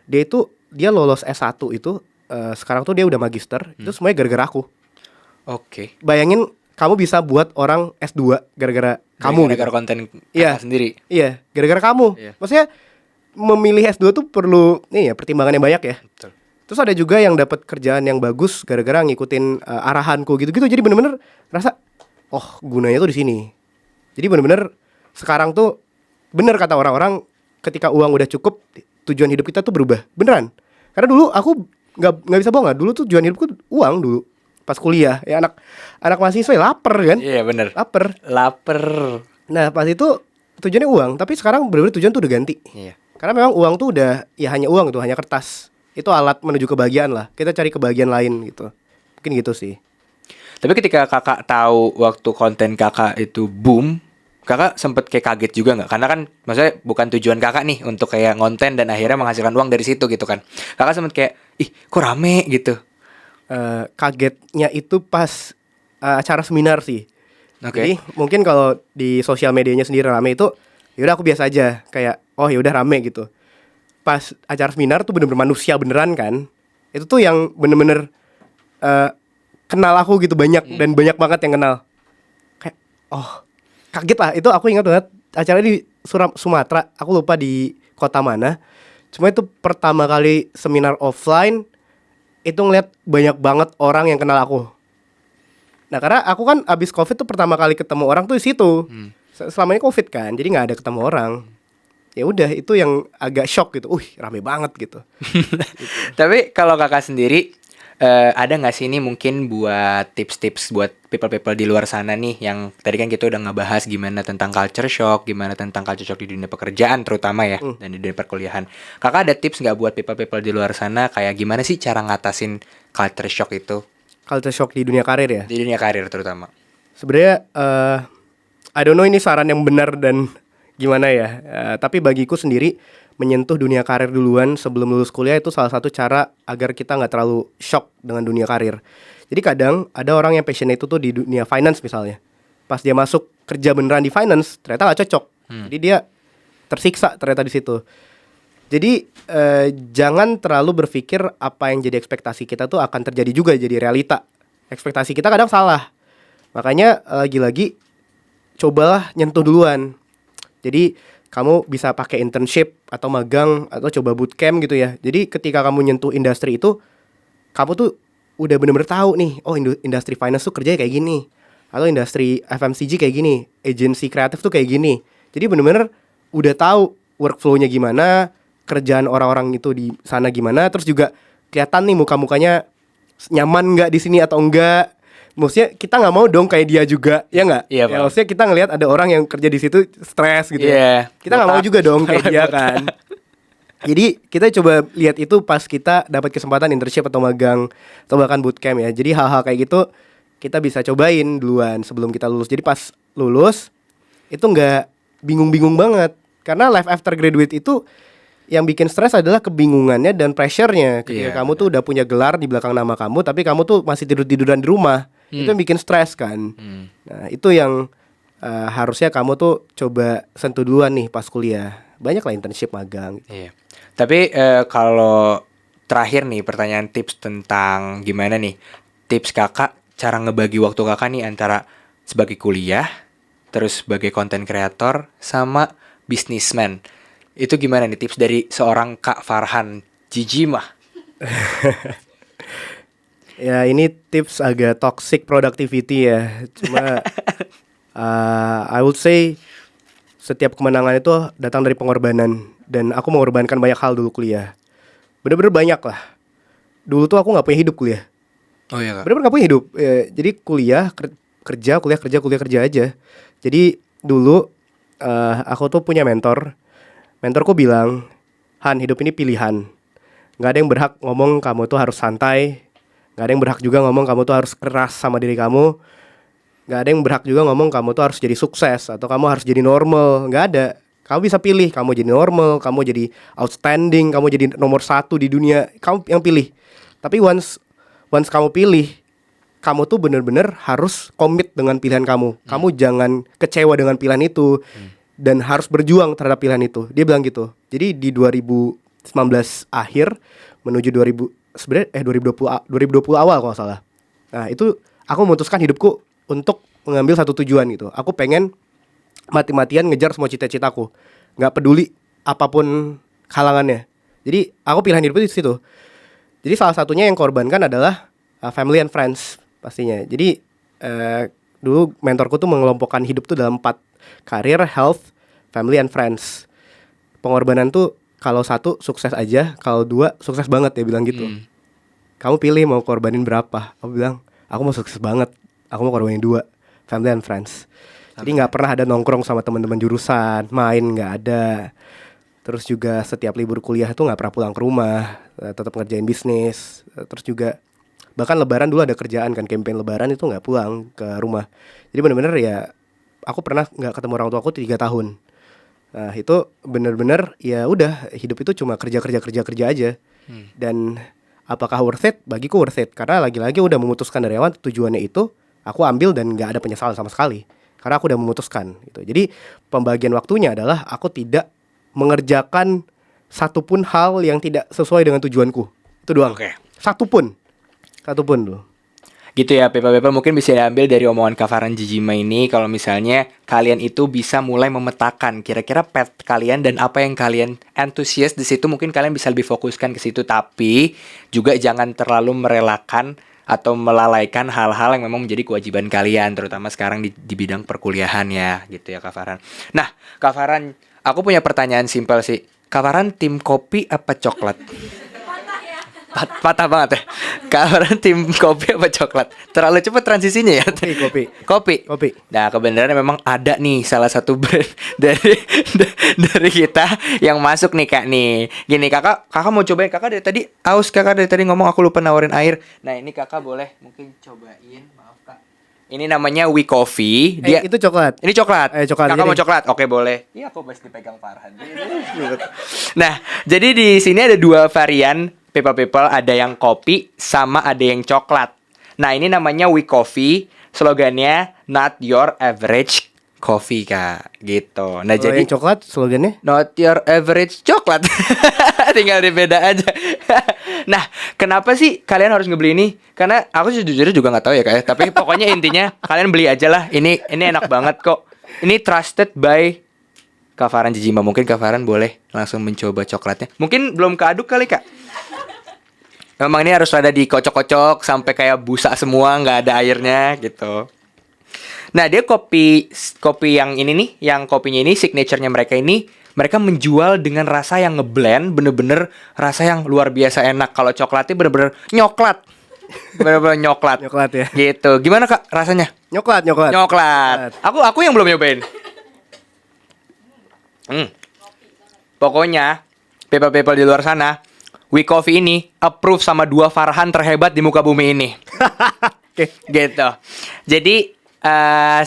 Dia lolos S1 itu, sekarang tuh dia udah magister. Itu semuanya gara-gara aku. Oke. Bayangin kamu bisa buat orang S2 gara-gara kamu Gara-gara gitu. konten Iya. kakak sendiri. Iya, gara-gara kamu. Iya. Maksudnya memilih S2 tuh perlu pertimbangan yang banyak ya. Betul. Terus ada juga yang dapat kerjaan yang bagus gara-gara ngikutin arahanku gitu-gitu. Jadi bener-bener rasa gunanya tuh di sini. Jadi bener-bener sekarang tuh bener kata orang-orang, ketika uang udah cukup tujuan hidup kita tuh berubah. Beneran. Karena dulu aku nggak bisa bohong. Dulu tuh tujuan hidupku uang dulu. Pas kuliah ya, anak mahasiswa ya lapar kan. Iya bener. Lapar. Nah pas itu tujuannya uang. Tapi sekarang bener-bener tujuan tuh udah ganti. Iya. Karena memang uang tuh udah ya hanya uang tuh, hanya kertas. Itu alat menuju kebahagiaan lah. Kita cari kebahagiaan lain gitu. Mungkin gitu sih. Tapi ketika kakak tahu waktu konten kakak itu boom, kakak sempet kayak kaget juga nggak? Karena kan maksudnya bukan tujuan kakak nih untuk kayak ngonten dan akhirnya menghasilkan uang dari situ gitu kan. Kakak sempet kayak, ih kok rame gitu. Kagetnya itu pas acara seminar sih. Oke. Jadi mungkin kalau di sosial medianya sendiri rame itu, yaudah aku biasa aja. Kayak yaudah rame gitu. Pas acara seminar tuh bener-bener manusia beneran kan. Itu tuh yang bener-bener kenal aku gitu banyak, dan banyak banget yang kenal. Kayak kaget lah. Itu aku ingat banget acara di Sumatera. Aku lupa di kota mana. Cuma itu pertama kali seminar offline, itu ngeliat banyak banget orang yang kenal aku. Nah karena aku kan abis COVID tuh pertama kali ketemu orang tuh di situ. Selama ini COVID kan, jadi nggak ada ketemu orang. Ya udah, itu yang agak shock gitu. Rame banget gitu. Tapi kalau kakak sendiri ada nggak sih ini mungkin buat tips-tips buat people-people di luar sana nih, yang tadi kan kita udah ngebahas gimana tentang culture shock, gimana tentang culture shock di dunia pekerjaan terutama ya, dan di dunia perkuliahan. Kakak ada tips nggak buat people-people di luar sana kayak gimana sih cara ngatasin culture shock itu? Culture shock di dunia karir ya. Di dunia karir terutama. Sebenarnya I don't know ini saran yang benar dan gimana ya. Tapi bagiku sendiri, menyentuh dunia karir duluan sebelum lulus kuliah itu salah satu cara agar kita nggak terlalu shock dengan dunia karir. Jadi kadang ada orang yang passion itu tuh di dunia finance misalnya. Pas dia masuk kerja beneran di finance, ternyata nggak cocok. Jadi dia tersiksa ternyata di situ. Jadi jangan terlalu berpikir apa yang jadi ekspektasi kita tuh akan terjadi juga jadi realita. Ekspektasi kita kadang salah. Makanya lagi-lagi cobalah nyentuh duluan. Jadi kamu bisa pakai internship atau magang atau coba bootcamp gitu ya. Jadi ketika kamu nyentuh industri itu, kamu tuh udah bener-bener tahu nih, industri finance tuh kerjanya kayak gini, atau industri FMCG kayak gini, agency kreatif tuh kayak gini. Jadi bener-bener udah tahu workflow-nya gimana, kerjaan orang-orang itu di sana gimana, terus juga kelihatan nih muka-mukanya nyaman nggak di sini atau enggak. Maksudnya kita nggak mau dong kayak dia juga, ya nggak? Iya, ya, Pak. maksudnya kita ngelihat ada orang yang kerja di situ stres gitu. Iya. Kita nggak mau juga dong kayak dia kan. Jadi kita coba lihat itu pas kita dapat kesempatan internship atau magang atau bahkan bootcamp ya. Jadi hal-hal kayak gitu kita bisa cobain duluan sebelum kita lulus. Jadi pas lulus itu nggak bingung-bingung banget, karena life after graduate itu yang bikin stres adalah kebingungannya dan pressure-nya. Ketika kamu tuh udah punya gelar di belakang nama kamu, tapi kamu tuh masih tidur-tiduran di rumah. Itu yang bikin stres kan. Nah itu yang harusnya kamu tuh coba sentuh duluan nih pas kuliah. Banyak lah internship, magang. Iya. Tapi kalau terakhir nih pertanyaan tips tentang gimana nih tips kakak cara ngebagi waktu kakak nih antara sebagai kuliah terus sebagai content creator, sama businessman. Itu gimana nih tips dari seorang Kak Farhan Jijimah? Ya ini tips agak toxic productivity ya. Cuma I would say setiap kemenangan itu datang dari pengorbanan. Dan aku mengorbankan banyak hal dulu kuliah. Bener-bener banyak lah. Dulu tuh aku gak punya hidup kuliah. Oh iya Kak. Bener-bener gak punya hidup ya, jadi kuliah, kerja, kuliah, kerja aja. Jadi dulu aku tuh punya mentor. Mentorku bilang, Han, hidup ini pilihan. Gak ada yang berhak ngomong kamu tuh harus santai. Gak ada yang berhak juga ngomong kamu tuh harus keras sama diri kamu. Gak ada yang berhak juga ngomong kamu tuh harus jadi sukses atau kamu harus jadi normal. Gak ada. Kamu bisa pilih, kamu jadi normal, kamu jadi outstanding, kamu jadi nomor 1 di dunia. Kamu yang pilih. Tapi once kamu pilih, kamu tuh bener-bener harus komit dengan pilihan kamu. Kamu jangan kecewa dengan pilihan itu. Dan harus berjuang terhadap pilihan itu. Dia bilang gitu. Jadi di 2019 akhir menuju 2020 awal kalau nggak salah. Nah itu aku memutuskan hidupku untuk mengambil satu tujuan gitu. Aku pengen mati-matian ngejar semua cita-citaku, nggak peduli apapun halangannya. Jadi aku pilihan hidup itu di situ. Jadi salah satunya yang korbankan adalah family and friends pastinya. Jadi dulu mentorku tuh mengelompokkan hidup tuh dalam 4: karir, health, family and friends. Pengorbanan tuh kalau 1 sukses aja, kalau 2 sukses banget, dia bilang gitu. Kamu pilih mau korbanin berapa? Aku bilang aku mau sukses banget. Aku mau korbanin 2, family and friends. Jadi nggak pernah ada nongkrong sama teman-teman jurusan, main nggak ada. Terus juga setiap libur kuliah tuh nggak pernah pulang ke rumah, tetap ngerjain bisnis. Terus juga bahkan lebaran dulu ada kerjaan kan, campaign lebaran itu nggak pulang ke rumah. Jadi benar-benar ya aku pernah nggak ketemu orang tua aku 3 tahun. Nah itu benar-benar ya udah, hidup itu cuma kerja aja. Dan apakah worth it? Bagiku worth it, karena lagi-lagi udah memutuskan dari awal tujuannya itu aku ambil dan nggak ada penyesalan sama sekali. Karena aku udah memutuskan gitu. Jadi pembagian waktunya adalah aku tidak mengerjakan satupun hal yang tidak sesuai dengan tujuanku. Itu doang. Oke. Satupun dulu. Gitu ya, people mungkin bisa diambil dari omongan Kak Farhan Jijima ini. Kalau misalnya kalian itu bisa mulai memetakan kira-kira path kalian dan apa yang kalian antusias di situ, mungkin kalian bisa lebih fokuskan ke situ. Tapi juga jangan terlalu merelakan atau melalaikan hal-hal yang memang menjadi kewajiban kalian, terutama sekarang di bidang perkuliahan ya, gitu ya Kak Farhan. Nah, Kak Farhan, aku punya pertanyaan simpel sih. Kak Farhan tim kopi apa coklat? Patah banget ya. Kak Farhan tim kopi apa coklat? Terlalu cepat transisinya ya. Kopi. Nah, kebenaran memang ada nih salah satu brand dari kita yang masuk nih Kak nih. Gini kakak mau cobain. Kakak dari tadi aus, kakak dari tadi ngomong aku lupa nawarin air. Nah ini kakak boleh mungkin cobain. Maaf Kak. Ini namanya We Coffee. Dia itu coklat. Ini coklat. Coklat. Kakak mau coklat? Oke boleh. Iya aku pasti dipegang Farhan. Nah jadi di sini ada 2 varian. People ada yang kopi sama ada yang coklat. Nah ini namanya We Coffee. Slogannya Not Your Average Coffee Kak. Gitu. Nah jadi yang coklat slogannya Not Your Average Coklat. Tinggal dibeda aja. Nah kenapa sih kalian harus ngebeli ini? Karena aku sejujurnya juga gak tahu ya Kak ya. Tapi pokoknya intinya kalian beli aja lah. Ini enak banget kok. Ini trusted by Kak Farhan Jijima. Mungkin Kak Farhan boleh langsung mencoba coklatnya. Mungkin belum keaduk kali Kak. Memang ini harus ada dikocok-kocok sampai kayak busa semua, nggak ada airnya gitu. Nah dia kopi yang ini nih, yang kopinya ini signaturenya mereka ini, mereka menjual dengan rasa yang ngeblend, bener-bener rasa yang luar biasa enak. Kalau coklatnya bener-bener nyoklat, bener-bener nyoklat. Nyoklat ya. Gitu. Gimana Kak rasanya? Nyoklat. Aku yang belum nyobain. Pokoknya people di luar sana, We Coffee ini approve sama 2 Farhan terhebat di muka bumi ini. Gitu. Jadi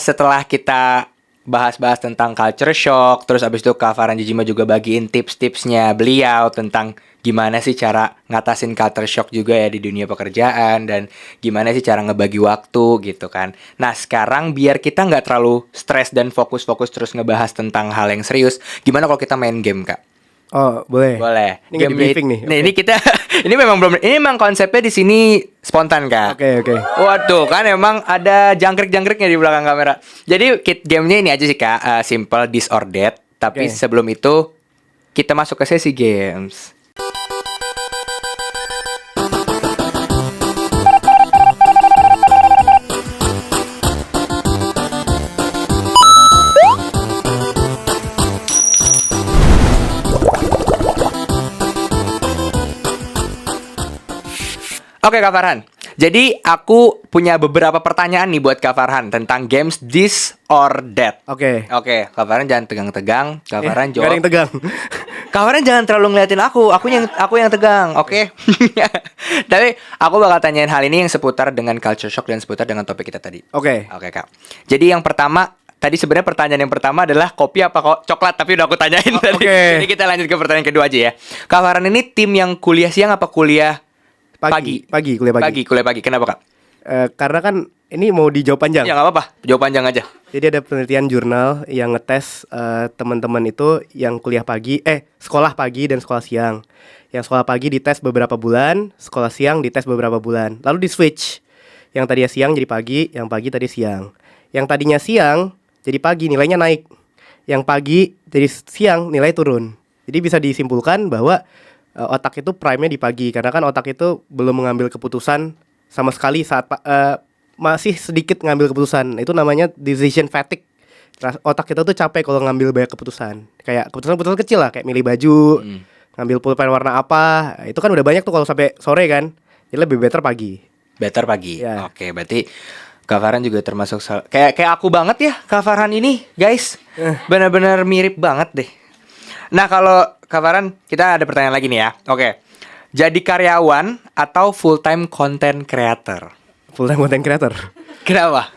setelah kita bahas-bahas tentang culture shock, terus abis itu Kak Farhan Jijima juga bagiin tips-tipsnya beliau tentang gimana sih cara ngatasin culture shock juga ya di dunia pekerjaan, dan gimana sih cara ngebagi waktu gitu kan. Nah sekarang biar kita nggak terlalu stres dan fokus-fokus terus ngebahas tentang hal yang serius, gimana kalau kita main game Kak? Oh, boleh. Boleh. Ini nggak di briefing nih. Nih, ini kita ini memang belum, ini memang konsepnya di sini spontan, Kak. Oke. Waduh, kan emang ada jangkrik-jangkriknya di belakang kamera. Jadi gamenya ini aja sih, Kak, simple this or that. Tapi Oke. sebelum itu kita masuk ke sesi games. Oke, Kak Farhan. Jadi aku punya beberapa pertanyaan nih buat Kak Farhan tentang games this or that. Oke. Oke, Kak Farhan jangan tegang-tegang. Kak Farhan Nggak ada yang jawab. tegang. Kak Farhan jangan terlalu ngeliatin aku. Aku yang tegang, oke? Tapi aku bakal tanyain hal ini yang seputar dengan culture shock dan seputar dengan topik kita tadi. Oke. Oke, Kak. Jadi yang pertama, tadi sebenarnya pertanyaan yang pertama adalah kopi apa coklat, tapi udah aku tanyain tadi. oke. Jadi kita lanjut ke pertanyaan kedua aja ya. Kak Farhan ini tim yang kuliah siang apa kuliah pagi? Kuliah pagi. Kuliah pagi. Kenapa, Kak? Karena kan ini mau dijawab panjang. Ya nggak apa-apa, jawab panjang aja. Jadi ada penelitian jurnal yang ngetes teman-teman itu yang kuliah pagi, sekolah pagi dan sekolah siang. Yang sekolah pagi dites beberapa bulan, sekolah siang dites beberapa bulan. Lalu di switch. Yang tadinya siang jadi pagi, yang pagi tadi siang. Yang tadinya siang jadi pagi, nilainya naik. Yang pagi jadi siang, nilai turun. Jadi bisa disimpulkan bahwa otak itu prime-nya di pagi. Karena kan otak itu belum mengambil keputusan sama sekali saat masih sedikit ngambil keputusan. Itu namanya decision fatigue. Otak kita tuh capek kalau ngambil banyak keputusan. Kayak keputusan-keputusan kecil lah, kayak milih baju, ngambil pulpen warna apa. Itu kan udah banyak tuh kalau sampai sore kan. Jadi lebih better pagi. Better pagi. Ya. Oke, berarti Kak Farhan juga termasuk kayak aku banget ya, Kak Farhan ini, guys. Benar-benar mirip banget deh. Nah, kalau Kak Farhan, kita ada pertanyaan lagi nih ya. Oke. Jadi karyawan atau full time content creator? Full time content creator. Kenapa?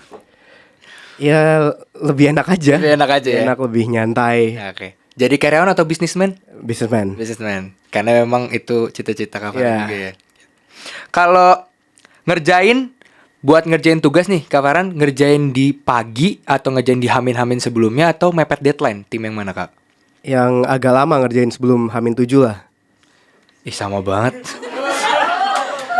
Ya lebih enak aja. Lebih enak aja ya? Enak, lebih nyantai. Oke. Jadi karyawan atau businessman? Businessman. Businessman. Karena memang itu cita-cita Kak Farhan Iya. juga ya. Kalau buat ngerjain tugas nih, Kak Farhan ngerjain di pagi atau ngerjain di hamin-hamin sebelumnya atau mepet deadline? Tim yang mana, Kak? Yang agak lama ngerjain sebelum H-7 lah. Ih, sama banget.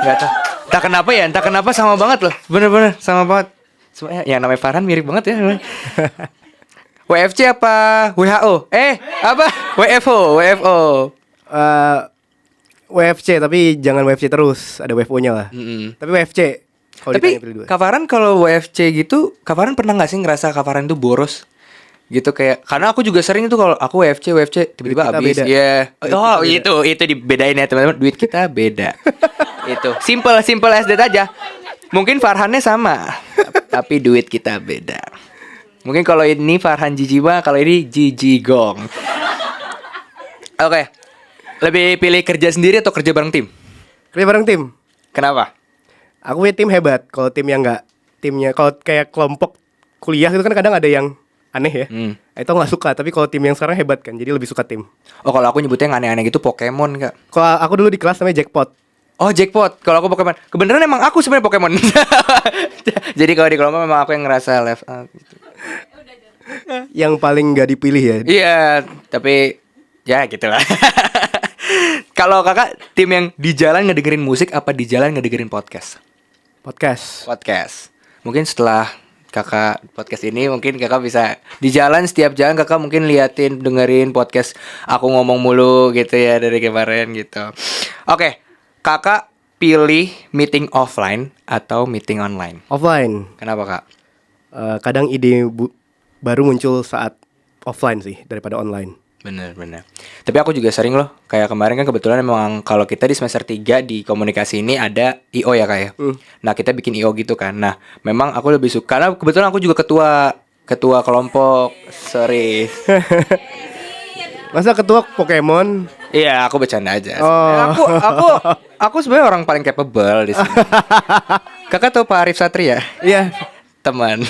Gak tau. Entah kenapa sama banget loh. Bener-bener sama banget. Semuanya yang namanya Farhan mirip banget ya. WFC apa WHO? Apa? WFO. WFC, tapi jangan WFC terus. Ada WFO-nya lah. Tapi WFC. Kalau Tapi ditanya pilih dua. Kak Farhan kalau WFC gitu, Kak Farhan pernah gak sih ngerasa Kak Farhan tuh boros? Gitu kayak, karena aku juga sering tuh kalau aku WFC tiba-tiba Duit kita habis. beda. Iya. Duit Oh, kita itu dibedain ya teman-teman. Duit kita beda. Itu simple as that aja. Mungkin Farhannya sama, tapi duit kita beda. Mungkin kalau ini Farhan Jijiwa, kalau ini Jiji Gong. Oke. Lebih pilih kerja sendiri atau kerja bareng tim? Kerja bareng tim. Kenapa? Aku punya tim hebat. Kalau tim yang nggak, timnya kalau kayak kelompok kuliah itu kan kadang ada yang aneh ya. Itu nggak suka. Tapi kalau tim yang sekarang hebat kan, jadi lebih suka tim. Oh, kalau aku nyebutnya yang aneh-aneh gitu Pokemon, Kak. Kalau aku dulu di kelas namanya jackpot. Oh, jackpot. Kalau aku Pokemon. Kebenaran emang aku sebenarnya Pokemon. Jadi kalau di kelompok memang aku yang ngerasa left out gitu. Yang paling nggak dipilih ya. Iya, tapi ya gitulah. Kalau Kakak tim yang di jalan ngedengerin musik apa di jalan ngedengerin podcast? Podcast. Mungkin setelah Kakak podcast ini mungkin Kakak bisa di jalan, setiap jalan Kakak mungkin liatin, dengerin podcast aku ngomong mulu gitu ya dari kemarin gitu. Oke, Kakak pilih meeting offline atau meeting online? Offline. Kenapa, Kak? Kadang ide baru muncul saat offline sih daripada online. Bener. Tapi aku juga sering loh. Kayak kemarin kan kebetulan memang kalau kita di semester 3 di komunikasi ini ada IO ya, Kak ya. Nah, kita bikin IO gitu kan. Nah, memang aku lebih suka, karena kebetulan aku juga ketua kelompok. Sorry. Masa ketua Pokemon? Iya, aku bercanda aja. Oh. Aku sebenarnya orang paling capable di sini. Kakak tahu Pak Arif Satria? Iya. Teman.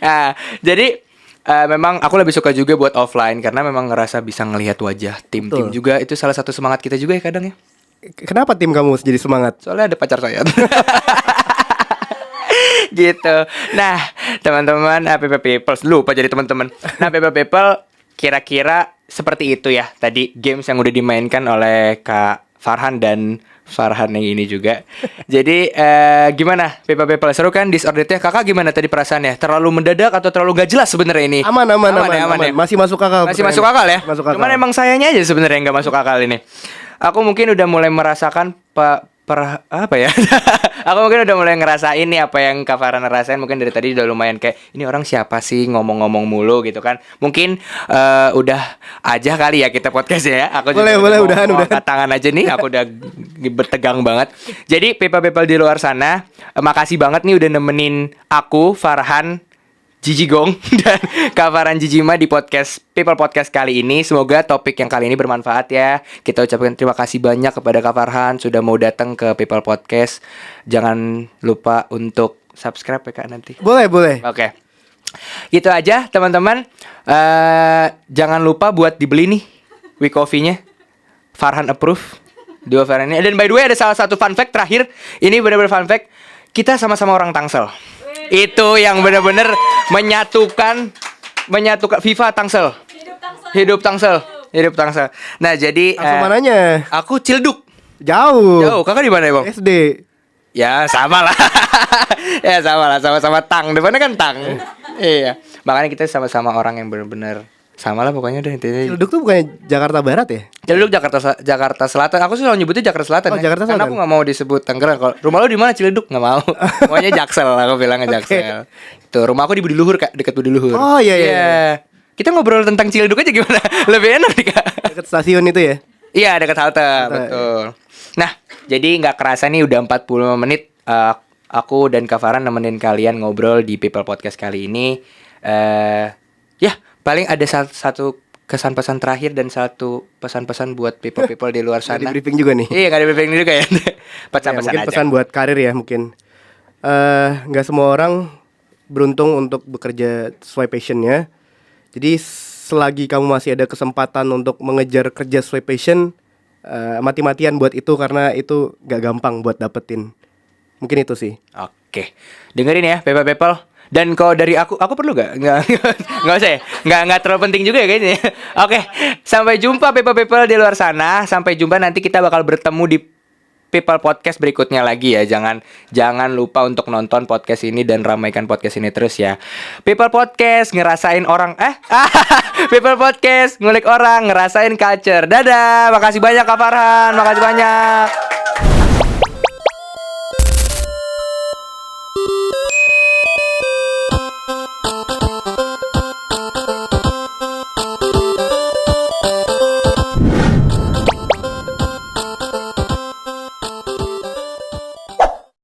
Nah, jadi memang aku lebih suka juga buat offline karena memang ngerasa bisa ngelihat wajah tim-tim Betul. juga. Itu salah satu semangat kita juga ya kadang ya. Kenapa tim kamu jadi semangat? Soalnya ada pacar saya. Gitu. Nah, teman-teman, People lupa jadi teman-teman. Nah, People kira-kira seperti itu ya tadi games yang udah dimainkan oleh Kak Farhan dan Farhan yang ini juga. Jadi gimana People seru kan Disordered-nya? Kakak gimana tadi perasaannya? Terlalu mendadak atau terlalu gak jelas sebenarnya ini? Aman ya? Masih masuk akal. Masih masuk akal ya? Masuk akal. Cuman emang sayanya aja sebenarnya yang gak masuk akal ini. Aku mungkin udah mulai merasakan apa ya? Aku mungkin udah mulai ngerasain nih apa yang Kak Farhan rasain. Mungkin dari tadi udah lumayan kayak ini orang siapa sih ngomong-ngomong mulu gitu kan. Mungkin udah aja kali ya kita podcast ya. Aku boleh udahan. Angkat tangan aja nih. Aku udah bertegang banget. Jadi people di luar sana, makasih banget nih udah nemenin aku Farhan Gigi Gong dan Kak Farhan Jijima di People Podcast kali ini. Semoga topik yang kali ini bermanfaat ya. Kita ucapkan terima kasih banyak kepada Kak Farhan sudah mau datang ke People Podcast. Jangan lupa untuk subscribe ya Kak nanti. Boleh. Oke. Gitu aja teman-teman. Jangan lupa buat dibeli nih We Coffee-nya. Farhan approve. Dua Farhan ini. Dan by the way ada salah satu fun fact terakhir. Ini benar-benar fun fact. Kita sama-sama orang Tangsel. Itu yang benar-benar menyatukan FIFA Tangsel. Hidup Tangsel. Nah, jadi Langsung mananya? aku Cilduk. Jauh. Kakak di mana, Bang? SD. Ya, sama lah. Sama-sama Tang. Depannya kan Tang. Iya. Makanya kita sama-sama orang yang benar-benar sama lah pokoknya deh intinya. Cilduk tuh bukannya Jakarta Barat ya? Ciledug Jakarta Selatan. Aku sih selalu nyebutnya Jakarta Selatan. Oh, ya. Jakarta Karena Selatan. aku nggak mau disebut Tangerang. Kalau rumah lu di mana Ciledug nggak mau. Pokoknya Jaksel. Aku bilangnya Jaksel. Tuh rumah aku di Budi Luhur Kak, dekat Budi Luhur. Oh, iya. Kita ngobrol tentang Ciledug aja gimana? Lebih enak nih Kak. Dekat stasiun itu ya? Iya dekat halte, betul. Nah, jadi nggak kerasa nih udah 45 menit. Aku dan Kak Farhan nemenin kalian ngobrol di People Podcast kali ini. Ya paling ada satu kesan pesan terakhir dan satu pesan-pesan buat people di luar sana. Di briefing juga nih. Iya, nggak ada briefing juga ya. Pesan-pesan Mungkin aja. pesan buat karir ya mungkin. Nggak semua orang beruntung untuk bekerja sesuai passionnya. Jadi selagi kamu masih ada kesempatan untuk mengejar kerja sesuai passion, mati-matian buat itu karena itu nggak gampang buat dapetin. Mungkin itu sih. Oke, dengerin ya people. Dan kalau dari aku perlu nggak usah ya, nggak terlalu penting juga ya kayaknya. Oke, sampai jumpa people di luar sana. Sampai jumpa nanti kita bakal bertemu di People Podcast berikutnya lagi ya. Jangan lupa untuk nonton podcast ini dan ramaikan podcast ini terus ya. People Podcast ngerasain orang People Podcast ngulik orang ngerasain culture. Dadah, makasih banyak Kak Farhan, makasih banyak.